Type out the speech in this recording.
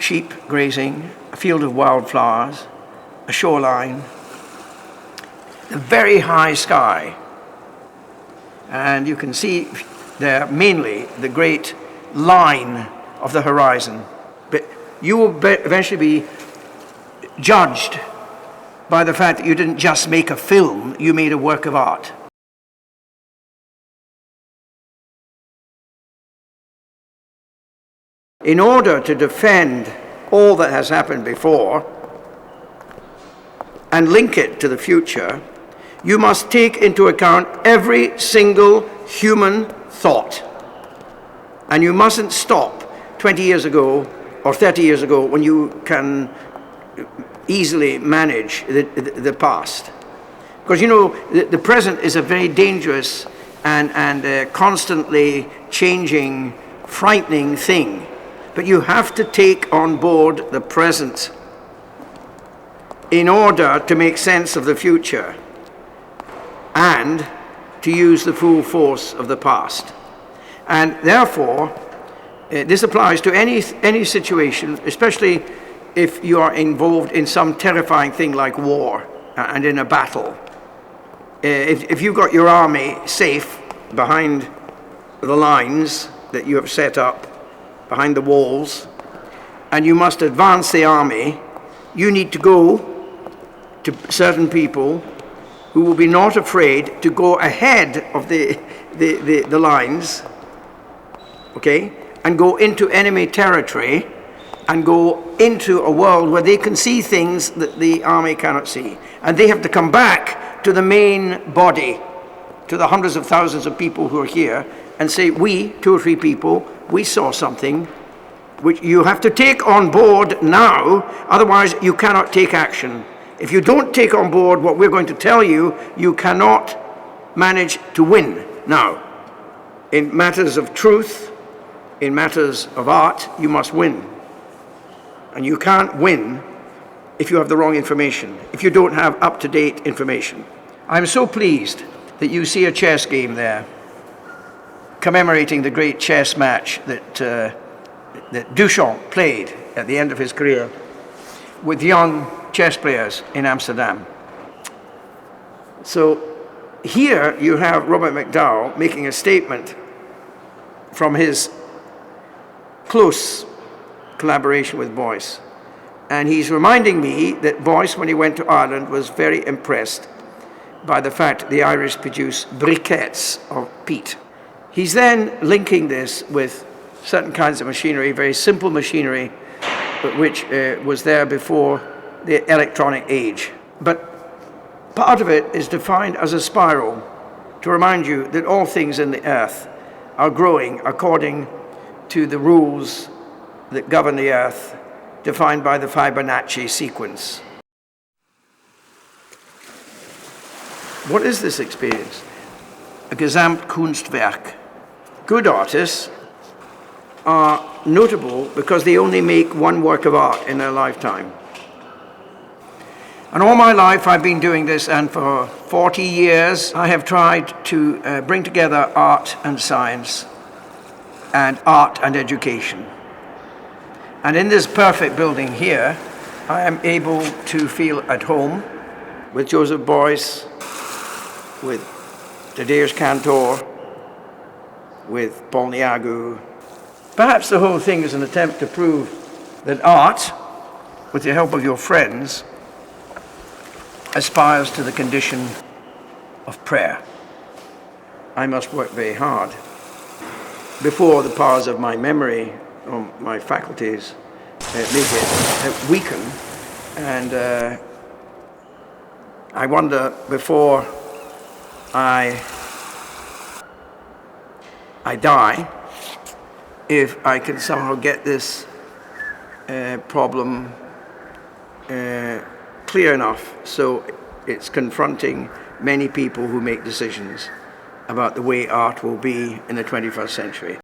sheep grazing, a field of wildflowers, a shoreline, a very high sky. And you can see there mainly the great line of the horizon. But you will eventually be judged by the fact that you didn't just make a film, you made a work of art. In order to defend all that has happened before and link it to the future, you must take into account every single human thought. And you mustn't stop 20 years ago or 30 years ago when you can easily manage the past. Because you know, the present is a very dangerous and constantly changing, frightening thing. But you have to take on board the present in order to make sense of the future and to use the full force of the past. And therefore, this applies to any situation, especially if you are involved in some terrifying thing like war and in a battle. If you've got your army safe behind the lines that you have set up, behind the walls, and you must advance the army, you need to go to certain people who will be not afraid to go ahead of the lines, okay, and go into enemy territory and go into a world where they can see things that the army cannot see. And they have to come back to the main body, to the hundreds of thousands of people who are here, and say, we, 2 or 3 people, we saw something which you have to take on board now, otherwise you cannot take action. If you don't take on board what we're going to tell you, you cannot manage to win. Now, in matters of truth, in matters of art, you must win. And you can't win if you have the wrong information, if you don't have up-to-date information. I'm so pleased that you see a chess game there, commemorating the great chess match that Duchamp played at the end of his career with young chess players in Amsterdam. So here you have Robert McDowell making a statement from his close collaboration with Boyce. And he's reminding me that Boyce, when he went to Ireland, was very impressed by the fact the Irish produce briquettes of peat. He's then linking this with certain kinds of machinery, very simple machinery, but which was there before the electronic age. But part of it is defined as a spiral to remind you that all things in the earth are growing according to the rules that govern the earth, defined by the Fibonacci sequence. What is this experience? A Gesamtkunstwerk. Good artists are notable because they only make one work of art in their lifetime. And all my life I've been doing this, and for 40 years I have tried to bring together art and science and art and education. And in this perfect building here, I am able to feel at home with Joseph Beuys, with Thaddeus Cantor, with Paul Niagu. Perhaps the whole thing is an attempt to prove that art, with the help of your friends, aspires to the condition of prayer. I must work very hard before the powers of my memory or my faculties make it weaken. And I wonder, before I die, if I can somehow get this problem clear enough so it's confronting many people who make decisions about the way art will be in the 21st century.